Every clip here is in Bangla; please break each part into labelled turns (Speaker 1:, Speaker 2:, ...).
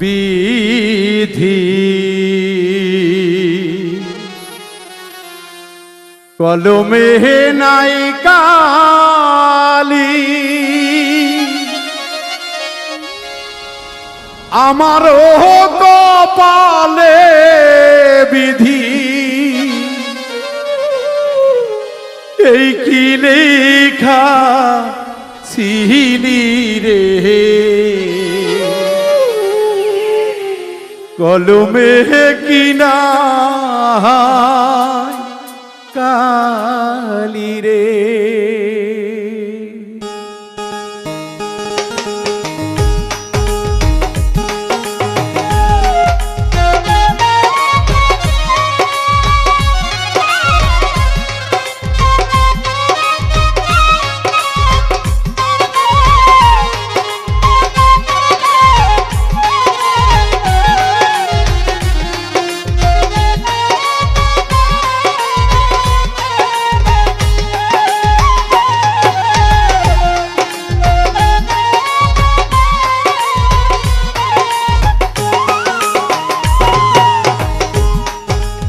Speaker 1: বিধি কলমে নাই কালি আমারও কপালে বিধি এই কি লেখা ছিলি রে কলমে কিনা কালি রে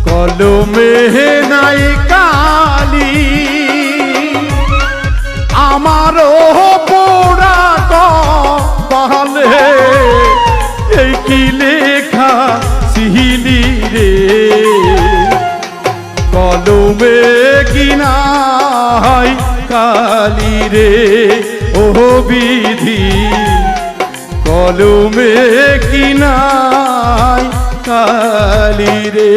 Speaker 1: কলমে নাই কালি আমারও পোড়া কপালে এই কি লেখা ছিলি রে কলমে কিনাই কালি রে ও বিধি কলমে কিনাই কালি রে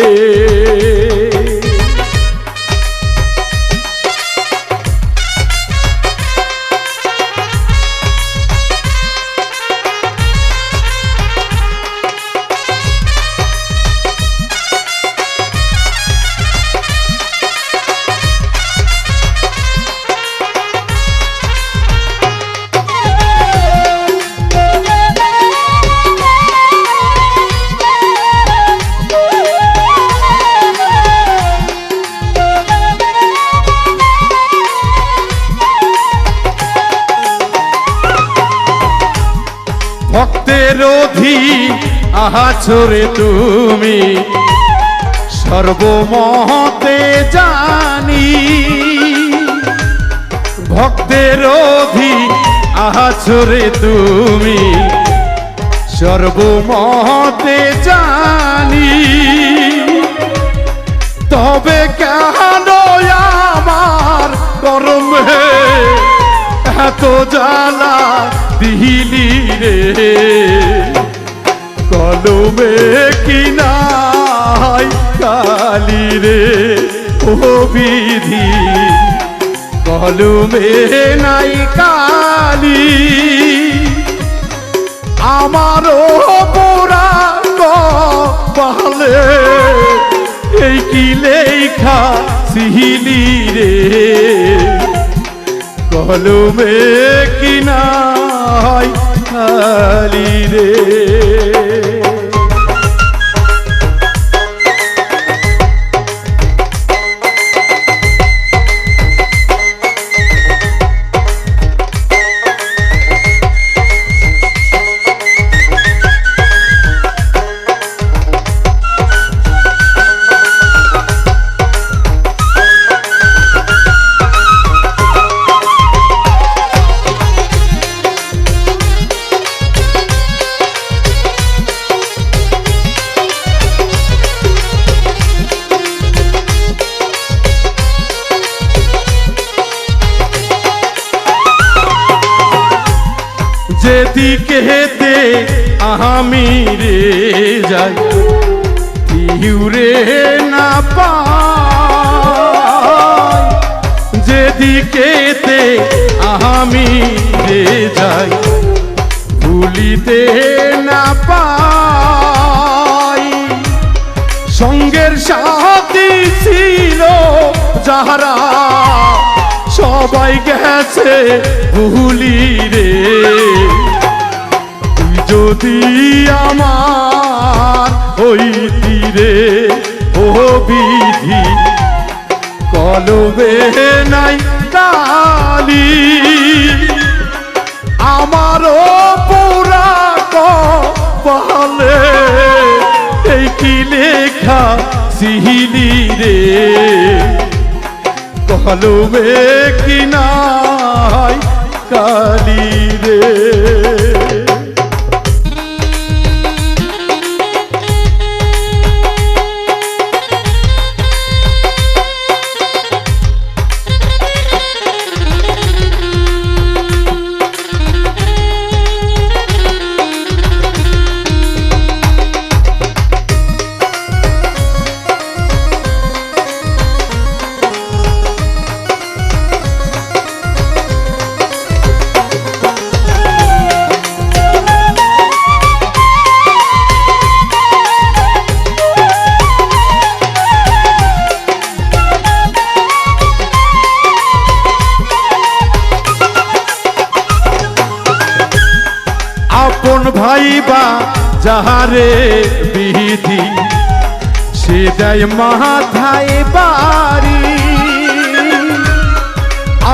Speaker 1: ভক্তের অধীন আছরে তুমি সর্বমতে জানি ভক্তের অধীন আছরে তুমি সর্বমতে জানি তবে কেন আমার কর্মে এত জ্বালা দিলি রে কলমে কিনাই কালি রে ও বিধি কলমে নাই কালি আমারও পোড়া কপালে এই কি লেখা ছিলি রে কলমে কিনাই কালি রে যেদিকেতে আমি রে যাই রে না পাই যেদিকেতে আমি রে যাই ভুলিতে না পাই সঙ্গের সাথী ছিল যাহারা সবাই গেছে ভুলি রে তুই যদি আমার হইতি রে ও বিধি কলমে নাই কালি আমারও পোড়া কপালে এই কি লেখা সিহিলি রে কলমে কি নাই কালি রে আপন ভাইবা যাহারে বিধি সে দেয় মাথায় বাড়ি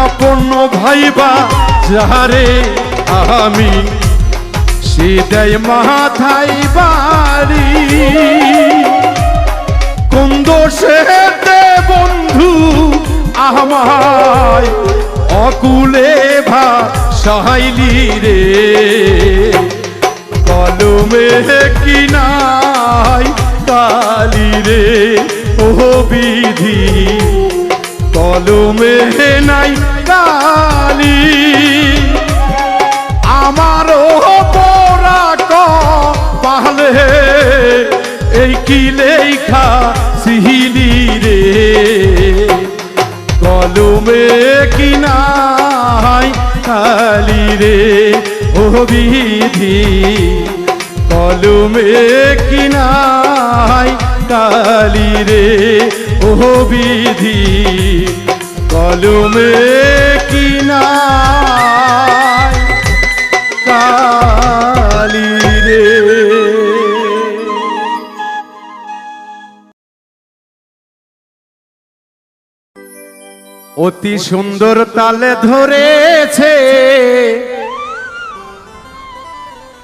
Speaker 1: আপন ভাইবা যাহারে আমি সে দেয় মাথায় বাড়ি কোন দোষেতে বন্ধু আমায় অকুলে ভাসাইলি রে কলমে কি নাই কালি রে ও বিধি কলমে নাই কালি আমারও পোড়া কপালে এই কি লেখা সিহিলি রে কলমে কি নাই কালি রে ও বিধি কলমে কি নাই কালি রে ও বিধি কলমে কি নাই কালি রে অতি সুন্দর তালে ধরেছে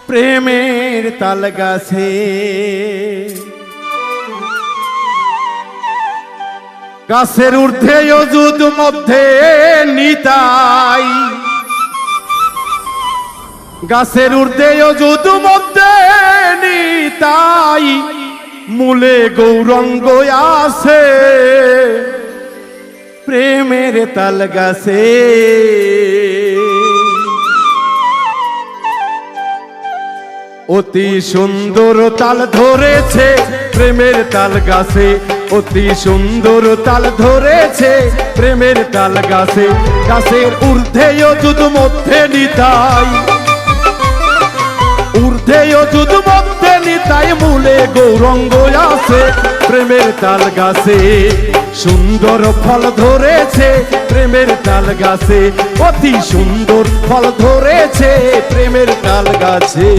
Speaker 1: প্রেমের তাল গাছে গাছের ঊর্ধ্বে অযুত মধ্যে নিতাই গাছের ঊর্ধ্বে অযুত মধ্যে নিতাই মূলে গৌরঙ্গ আছে প্রেমের তাল গাছে অতি সুন্দর তাল ধরেছে প্রেমের তাল গাছে অতি সুন্দর তাল ধরেছে প্রেমের তাল গাছে গাছের ঊর্ধ্বে অযুত মধ্যে নিতাই ঊর্ধ্বে অযুত মধ্যে নিতাই মূলে গৌরঙ্গ আছে প্রেমের তাল গাছে সুন্দর ফল ধরেছে প্রেমের তাল গাছে অতি সুন্দর ফল ধরেছে প্রেমের তাল গাছে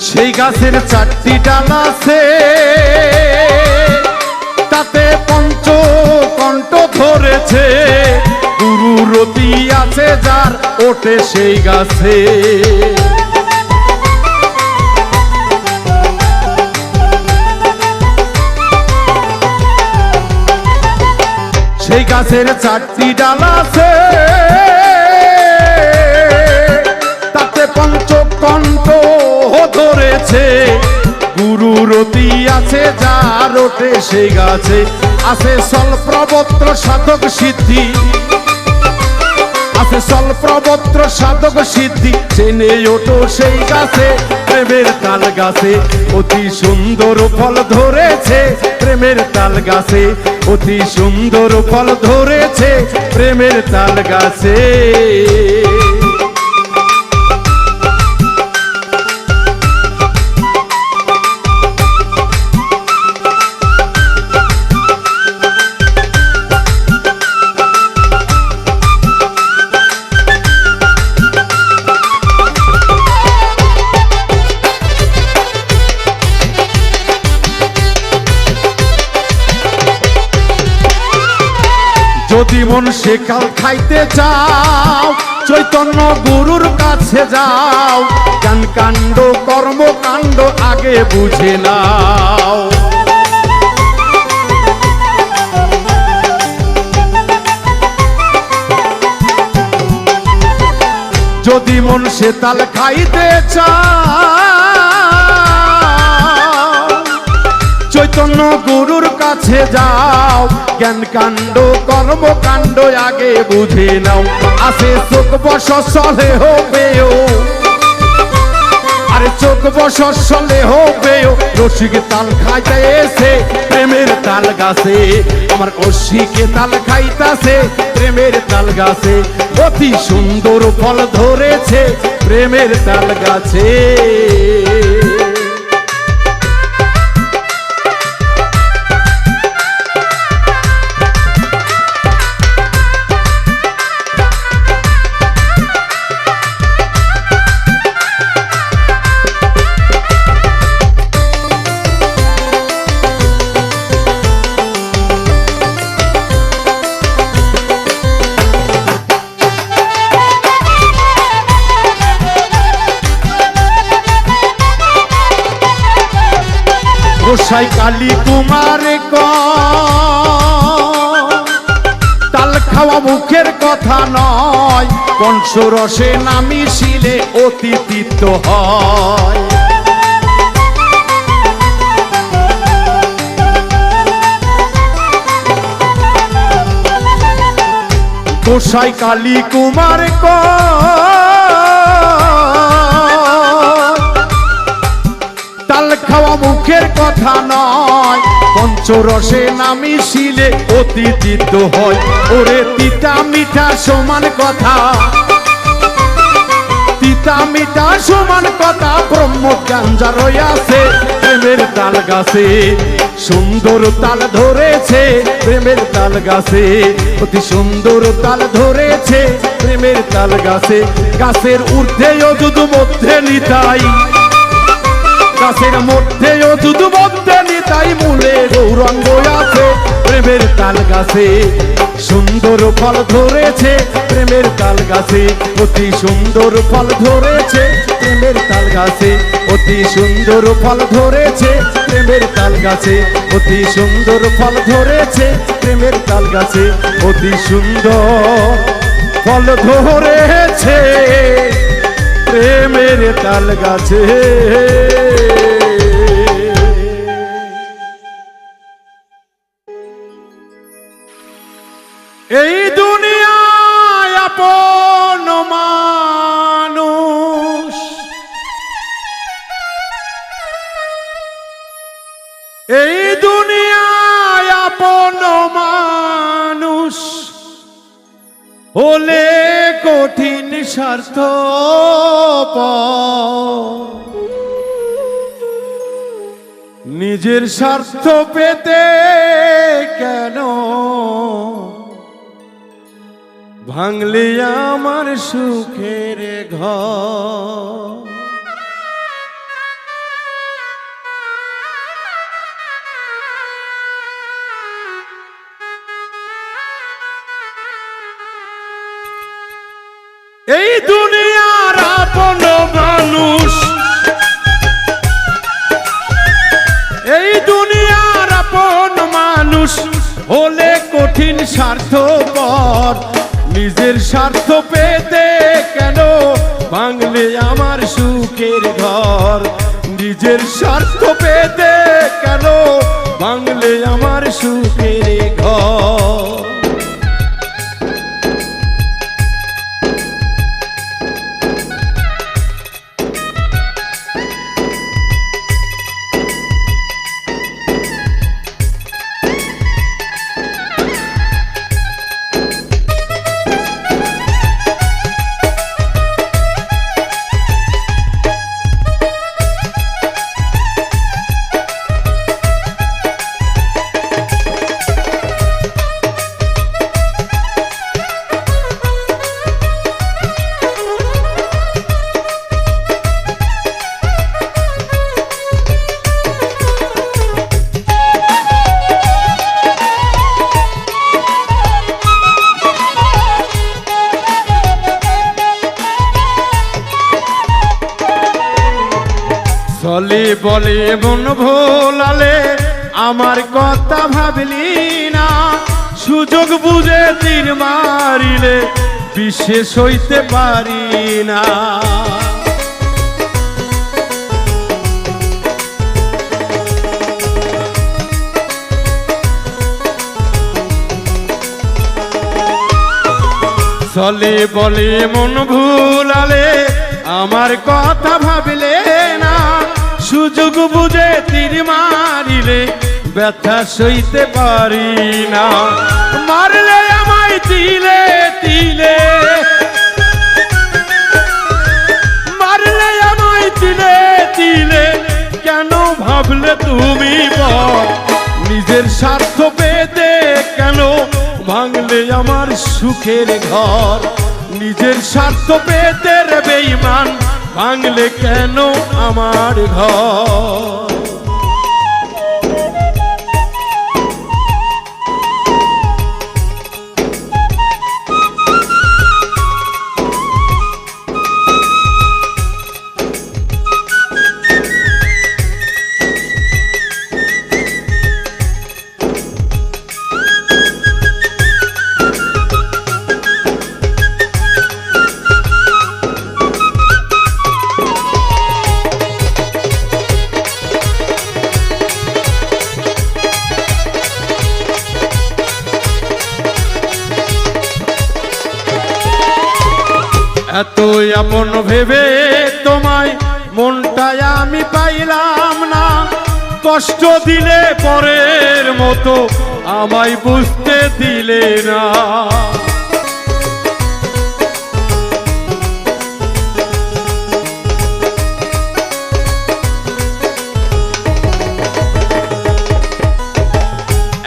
Speaker 1: সেই গাছের চারটি ডাল আছে তাতে পঞ্চকণ্ঠ ধরেছে গুরু রতি আছে যার ওঠে সেই গাছে সেই গাছের চারটি ডাল আছে তাতে পঞ্চকণ্ঠ ধরেছে গুরু রতি আছে যার ওঠে সেই গাছে আছে স্বল্পবত্র সাধক সিদ্ধি আছে স্বল্পবত্র সাধক সিদ্ধি চেনে ওঠো সেই গাছে প্রেমের তাল গাছে অতি সুন্দর ফল ধরেছে প্রেমের তাল গাছে অতি সুন্দর ফল ধরেছে প্রেমের তাল গাছে যদি মন সেকাল খাইতে চাও চৈতন্য গুরুর কাছে যাও, জ্ঞান কাণ্ড কর্মকাণ্ড আগে বুঝে নাও। যদি মন সেতাল খাইতে চাও চৈতন্য গুরুর কাছে যাও, জ্ঞান কাণ্ড কর্মকাণ্ড আগে বুঝে নাও। আসে চোখ বসলে হবেও, আরে চোখ বসলে হবেও, রসিক তাল খাইতে এসে প্রেমের তাল গাছে, আমার রসিকে তাল খাইতাছে প্রেমের তাল গাছে, অতি সুন্দর ফল ধরেছে প্রেমের তাল গাছে। গোসাই কালী কুমার তাল খাওয়া মুখের কথা নয়, পঞ্চরসে নামি শিলে অতি তিক্ত হয়। গোসাই কালী কুমার তাল খাওয়া মুখের কথা নয়, পঞ্চরসে নামি শিলে অতি তিক্ত হয়। ওরে তিতা মিঠা সমান কথা, তিতা মিঠা সমান কথা, ব্রহ্মজ্ঞান যার রইয়াছে প্রেমের তাল গাছে, সুন্দর তাল ধরেছে প্রেমের তাল গাছে, অতি সুন্দর তাল ধরেছে প্রেমের তাল গাছে। গাছের ঊর্ধ্বে অযুত মধ্যে নিতাই, গাছের মধ্যে অযুত মধ্যে নিতাই, মূলে গৌরাঙ্গ আছে প্রেমের তাল গাছে, সুন্দর ফল ধরেছে প্রেমের তাল গাছে, অতি সুন্দর ফল ধরেছে প্রেমের তাল গাছে, অতি সুন্দর ফল ধরেছে প্রেমের তাল গাছে, অতি সুন্দর ফল ধরেছে প্রেমের তাল গাছে, অতি সুন্দর ফল ধরেছে প্রেমের তাল গাছে। এই দুনিয়ায় আপন মানুষ, এই দুনিয়ায় আপন মানুষ হলে কঠিন স্বার্থপর, নিজের স্বার্থ পেতে কেন ভাঙলি আমার সুখের ঘর। এই দুনিয়ার আপন মানুষ, এই দুনিয়ার আপন মানুষ হলে কঠিন স্বার্থপর, নিজের স্বার্থ পেতে কেন ভাঙলে আমার সুখের ঘর, নিজের স্বার্থ পেতে কেন ভাঙলে আমার সুখের ঘর। বলে মন ভোলালে আমার কথা ভাবলি না, সুযোগ বুঝে তীর মারিলে বিশেষ হইতে পারি না। চলে বলে মন ভুলালে আমার কথা ভাবলে না, সুযোগ বুঝে তীর মারিলে ব্যথা সইতে পারি না। মারলে আমায় তিলে তিলে, মারলে আমায় তিলে তিলে, কেন ভাবলে তুমি বল নিজের স্বার্থ পেতে, কেন ভাঙলে আমার সুখের ঘর। নিজের স্বার্থ পেতে রে বেঈমান, ভাঙলে কেন আমার ঘর। এতই আপন ভেবে তোমায় মনটায় আমি পাইলাম না, কষ্ট দিলে পরের মতো আমায় বুঝতে দিলে না।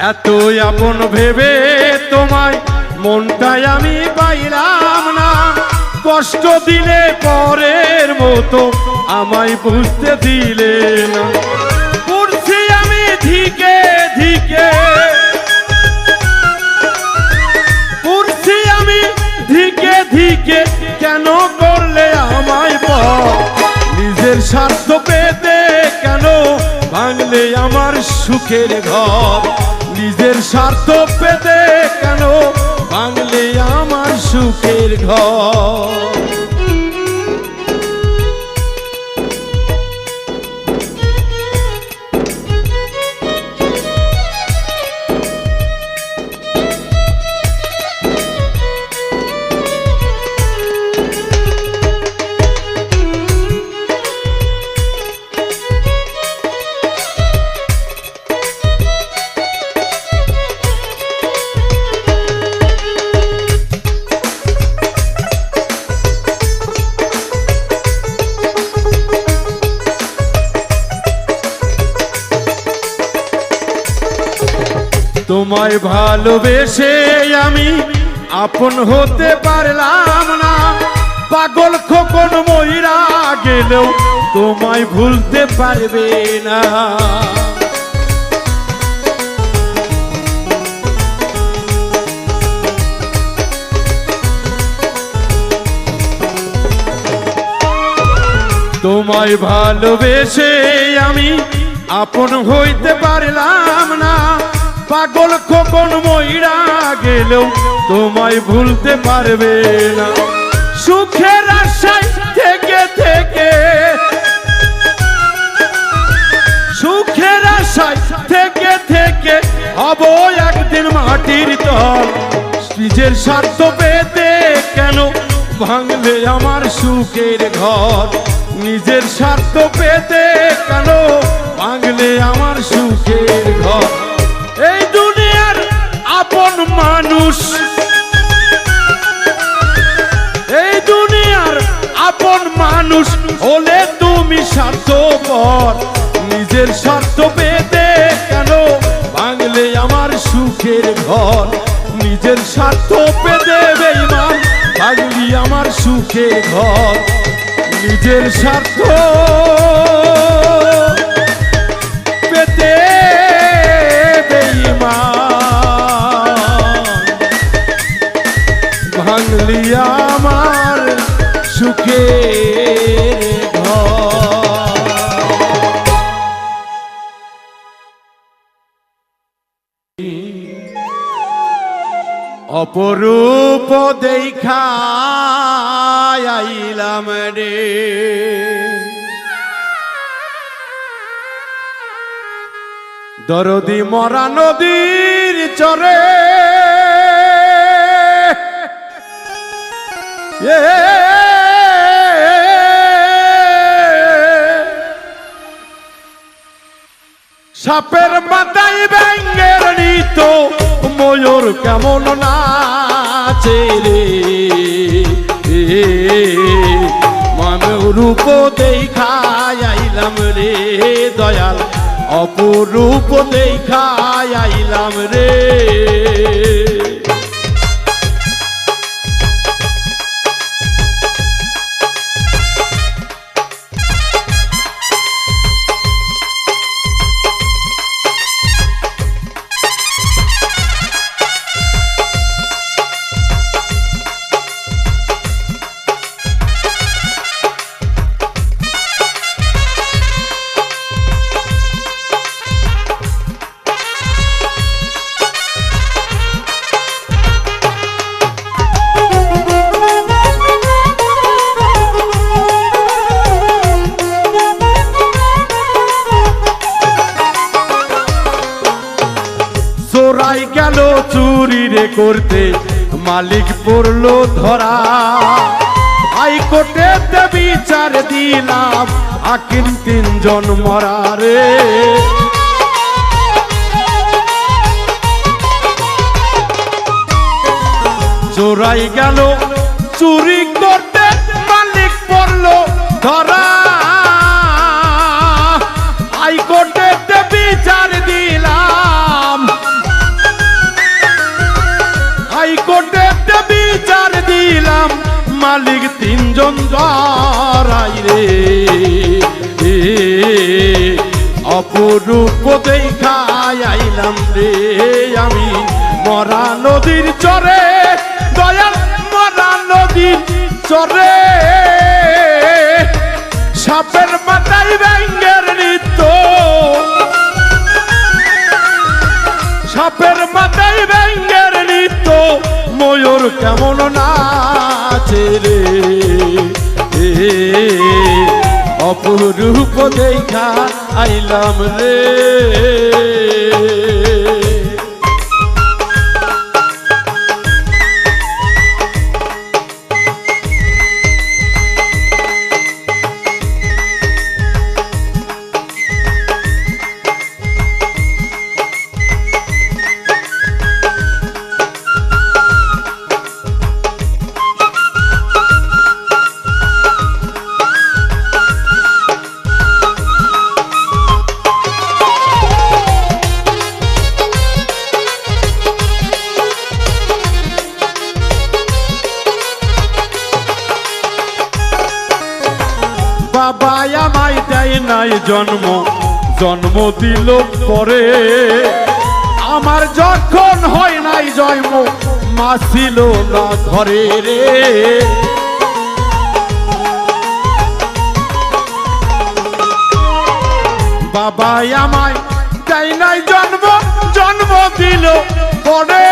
Speaker 1: এতই আপন ভেবে তোমায় মনটায় আমি পাইলাম না, কষ্ট দিলে পরের মতো আমায় বুঝতে দিলে না। পড়ছি আমি ধিকে ধিকে, পড়ছি আমি ধিকে ধিকে, কেন করলে আমায় পর নিজের স্বার্থ পেতে, কেন ভাঙলে আমার সুখের ঘর। নিজের স্বার্থ পেতে কেন ভাঙলে আমার সুখের ঘর। তোমায় ভালোবেসে আমি আপন হতে পারলাম না, পাগল খোকন মইরা গেলেও তোমায় ভুলতে পারবে না। তোমায় ভালোবেসে আমি আপন হইতে পারলাম না, পাগল খোকন মইরা গেলেও তোমায় ভুলতে পারবে না। সুখের আশায় থেকে থেকে, সুখের আশায় থেকে থেকে হব একদিন মাটির তল। নিজের স্বার্থ পেতে কেন ভাঙলে আমার সুখের ঘর। নিজের স্বার্থ পেতে কেন ভাঙলে আমার সুখের ঘর। এই দুনিয়ার আপন মানুষ, এই দুনিয়ার আপন মানুষ হলে তুমি স্বার্থপর। নিজের স্বার্থ পেতে কেন ভাঙলে আমার সুখের ঘর। নিজের স্বার্থ পেতে বেঈমান ভাঙলি আমার সুখের ঘর। নিজের স্বার্থ পেতে বেঈমান ভাঙলি আমার সুখের ঘর। অপরূপ দেখা আইলাম রে, দরদি মরা নদীর চরে সাপের মাথায় ব্যাঙের নিত ময়ূর কেমন নাচে রে, ময়ূরূপ দেখা আইলাম রে দয়াল, অপরূপ দেখা আইলাম রে। চোরাই গেল চুরি রে করতে, মালিক পড়লো ধরা, হাইকোর্টেতে বিচার দিলাম, হাকিম 3 জন মরা রে। চোরাই গেল চুরি করতে, মালিক পড়লো ধরা, হাইকোর্টেতে বিচার দিলাম, হাইকোর্টেতে বিচার দিলাম, মালিক 3 জন ধরাই রে, অপরূপ দেখা আইলাম রে আমি মরা নদীর চরে, দয়াল মরা নদীর চরে, সাপের মাথায় ব্যাঙের নিত, সাপের মাথায় ব্যাঙের নিত ময়ূর কেমন নাচে রে, অপরূপ দেখা আইলাম রে। বাবা আমায় দেয় নাই জন্ম, জন্ম দিল পরে, আমার যখন হয় নাই জন্ম, মা ছিল না ঘরে রে। বাবা আমায় দেয় নাই জন্ম, জন্ম দিল পরে,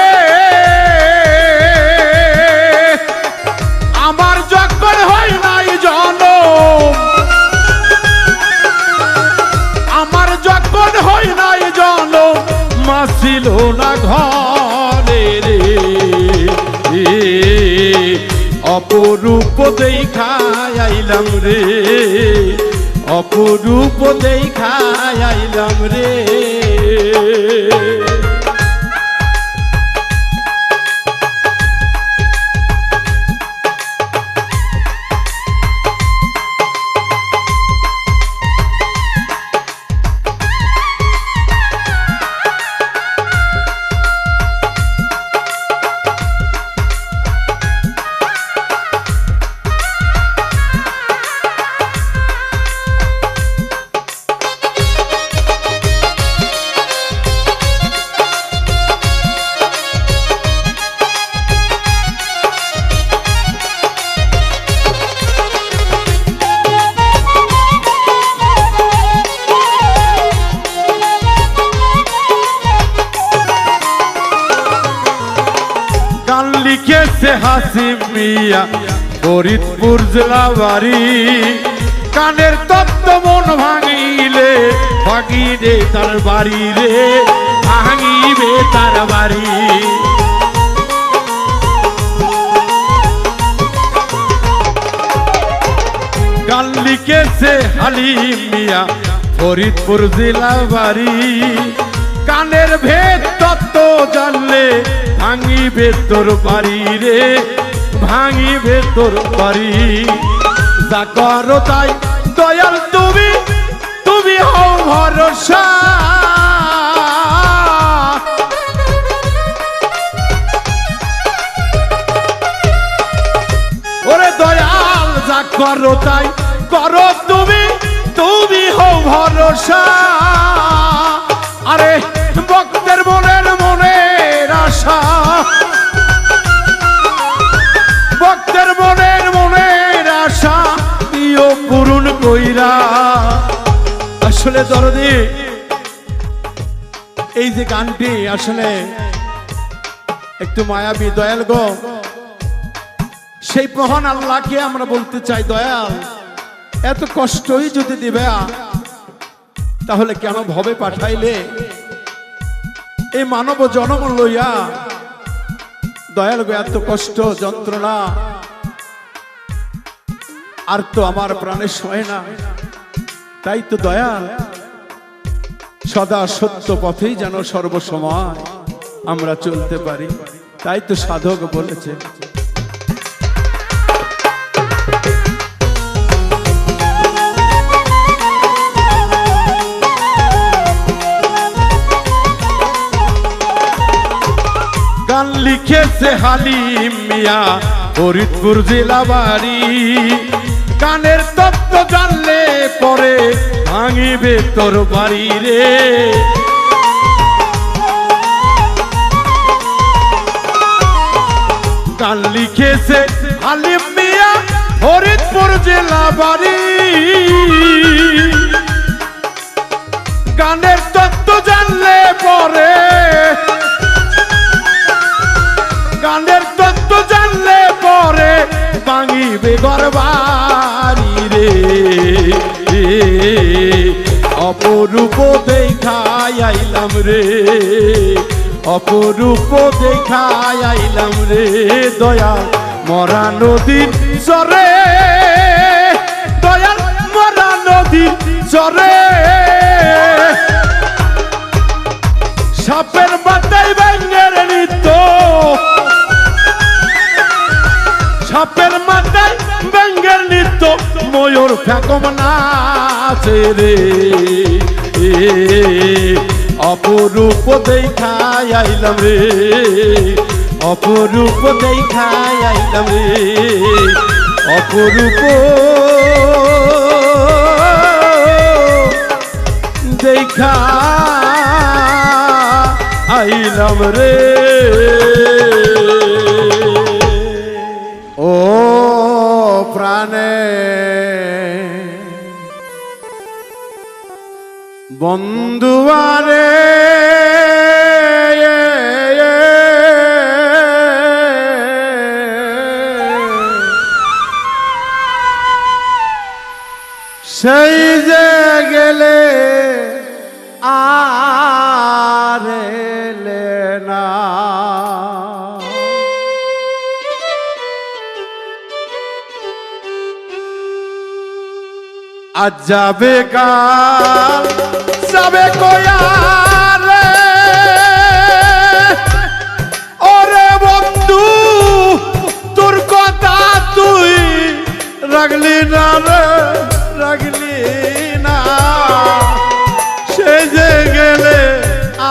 Speaker 1: আমার যখন হয় নাই জন্ম, আমার যখন হয় নাই জন্ম, মা ছিল না ঘরে রে, অপরূপ দেখা আইলাম রে, অপরূপ দেখা আইলাম রে। গেছে হাসিম মিয়া ফরিদপুর জেলা বাড়ি কানের তত্ত্ব মন ভাঙিলে ভাঙিবে তার বাড়ি রে ভাঙিবে তার বাড়ি গান লিখেছে হালিম মিয়া ফরিদপুর জেলা বাড়ি কানের ভেদ তত্ত্ব জানলে ভাঙিবে তোর বাড়ি রে ভাঙিবে তোর বাড়ি যা করো তাই দয়াল তুমি তুমি হও ভরসা ওরে দয়াল যা করো তাই করো তুমি তুমি হও ভরসা আরে ভক্তের মনের আশা ভক্তের মনের আশা দিও পূরণ কইরা আসলে দরদি এই যে গানটি আসলে একটু মায়াবী দয়াল গো সেই মহান আল্লাহকে আমরা বলতে চাই দয়াল এত কষ্টই যদি দিবে তাহলে কেন ভবে পাঠাইলে এই মানব জনম লইয়া দয়াল গো এত কষ্ট যন্ত্রণা আর তো আমার প্রাণে সয় না তাই তো দয়াল সদা সত্য পথেই যেন সর্বসময় আমরা চলতে পারি তাই তো সাধক বলেছে গান লিখেছে হালিম মিয়া ফরিদপুর জেলা বাড়ি গানের তত্ত্ব জানলে পরে ভাঙিবে তোর বাড়ি রে গান লিখেছে হালিম মিয়া ফরিদপুর জেলা বাড়ি গানের তত্ত্ব জানলে পরে গানের তত্ত্ব জানলে পরে ভাঙিবে গরবারি রে অপরূপ দেখাই আইলাম রে অপরূপ দেখাই আইলাম রে দয়াল মরা নদীর চরে দয়াল মরা নদীর চরে সাপের মাথায় ব্যাঙের নৃত্য সাপের মাথায় ব্যাঙের নৃত্য ময়ূর ফেকম নাচে রে অপরূপ দেখাই আইলাম রে অপরূপ দেখাই আইলাম রে অপরূপ দেখা আইলাম রে ও প্রাণে বন্ধুয়ারে সেই যে গেলে আর এলে না আজ যাবে কাল যাবে কয়ারে ওরে বন্ধু তোর কথা তুই রাখলি না রে রাখলি না সে যে গেলে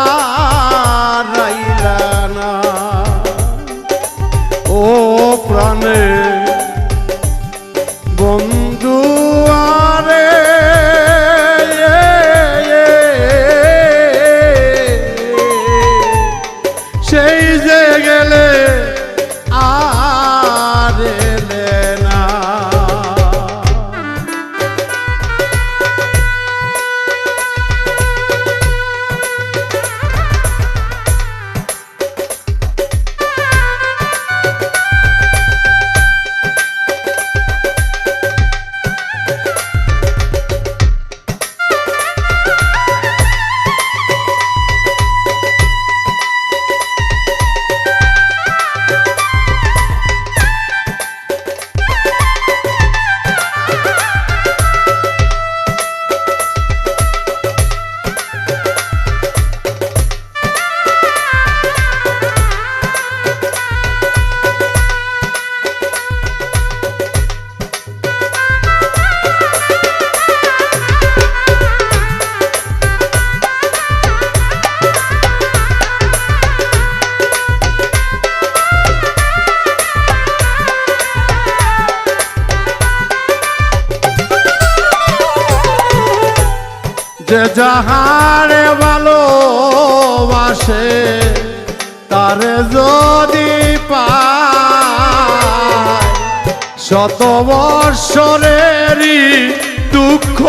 Speaker 1: আর রাইলা না ও প্রাণে বন্ধু আরে যে যাহারে ভালোবাসে তারে যদি পায় শত বৎসরেরই দুঃখ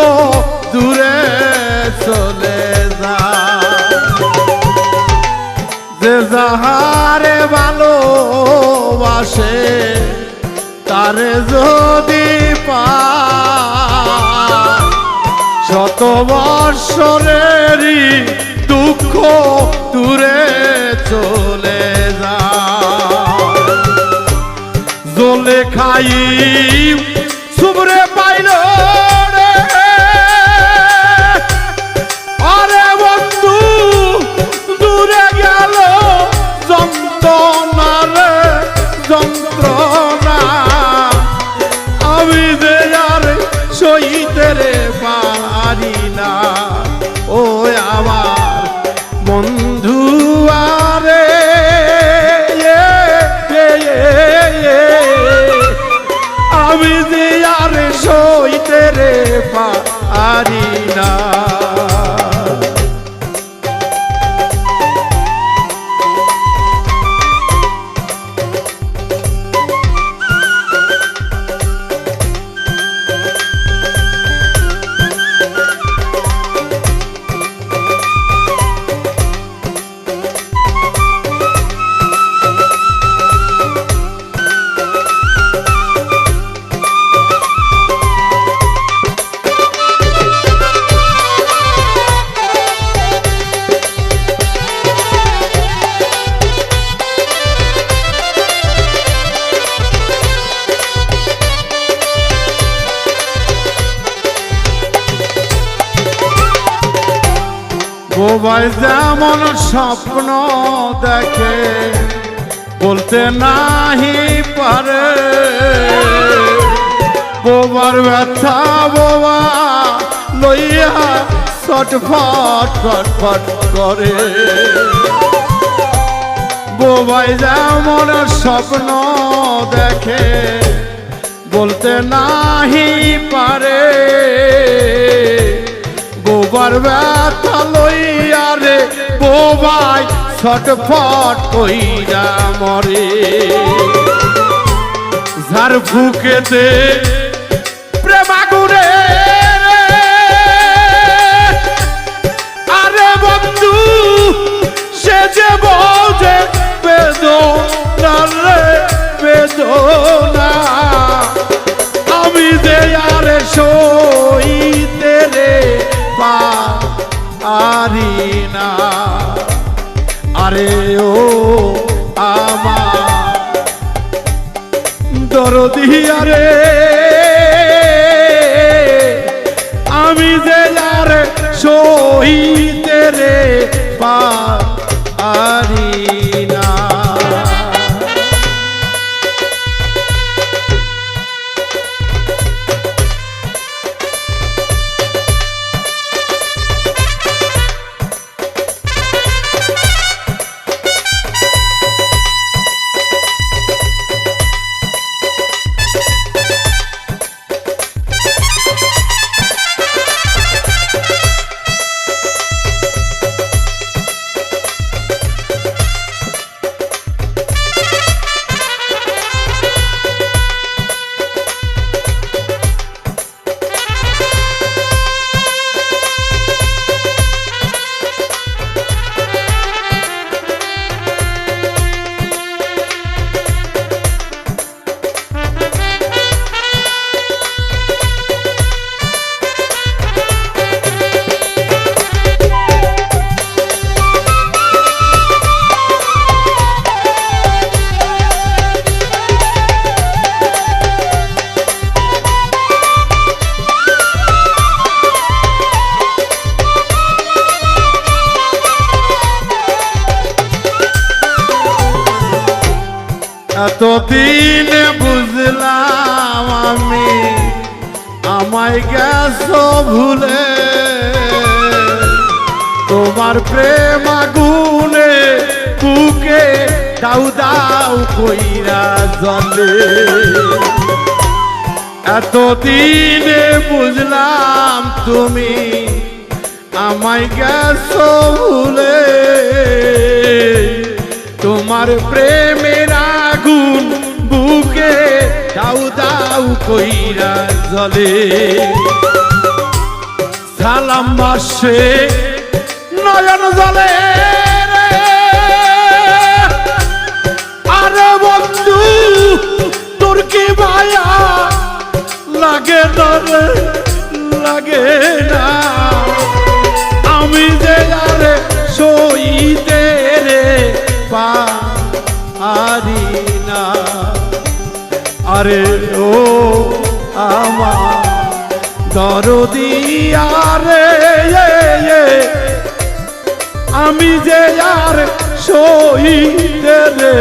Speaker 1: দূরে চলে যায়। যে যাহারে ভালোবাসে তারে যদি পায় শত বৎসরেরই দুঃখ দূরে চলে যায়। জলে খাই সুবরে পাইল রে আরে বন্ধু দূরে গেল যন্ত্রণা রে যন্ত্রণা আমি যে আর সইতে রে পারি না ও আমার বন্ধু আরে আমি যে আর সইতে রে পারি না। বোবাই যেমন স্বপ্ন দেখে বলতে নাহি পারে বোবার ব্যথা বোবা লইয়া ছটফট ছটফট করে। বোবাই যেমন স্বপ্ন দেখে বলতে নাহি পারে বোবার ব্যথা লইয়া রে বোবাই ছটফট কইরা মরে। ঝাড় ফুকেতে প্রেম আগুনে আরে বন্ধু সে যে বোঝে বেদনা রে বেদনা আমি যে আর সইতে রে পারি না আরে ও আমার দরদি আরে আমি যে আর সইতে রে পারি না। এতদিন বুঝলাম আমি আমায় গেছো ভুলে তোমার প্রেম আগুনে বুকে দাউ দাউ কইরা জ্বলে। এতদিন বুঝলাম তুমি আমায় গেছো ভুলে তোমার প্রেমের আগুন বুকে দাউ দাউ কইরা জ্বলে সালাম মাসে নয়ন জলে আরে বন্ধু তোর কি মায়া লাগে না লাগে না আমি যে আরে সইতে রে পারি না আরে ও আমার দরদি আরে আমি যে আর সইতে রে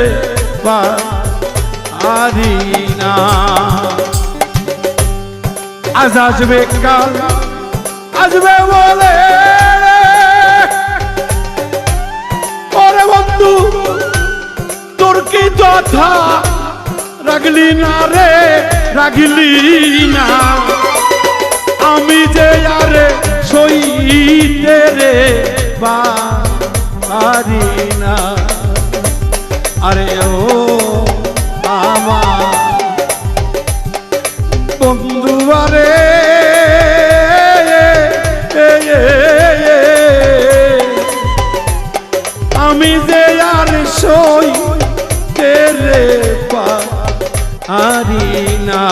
Speaker 1: পারি না আজ আসবে কাল আসবে বলে ওরে বন্ধু তোর কি কথা রাগলি না রে রাগলি না আমি যে আরে সইতে রে পারি না আরে ও আমার বন্ধু আরে আমি যে আর সইতে রে পারি না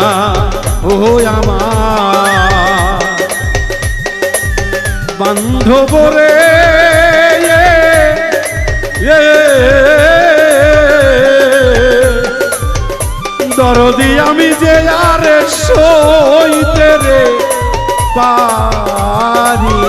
Speaker 1: ও আমার বান্ধব রে দরদি আমি যে আর সইতে রে পারি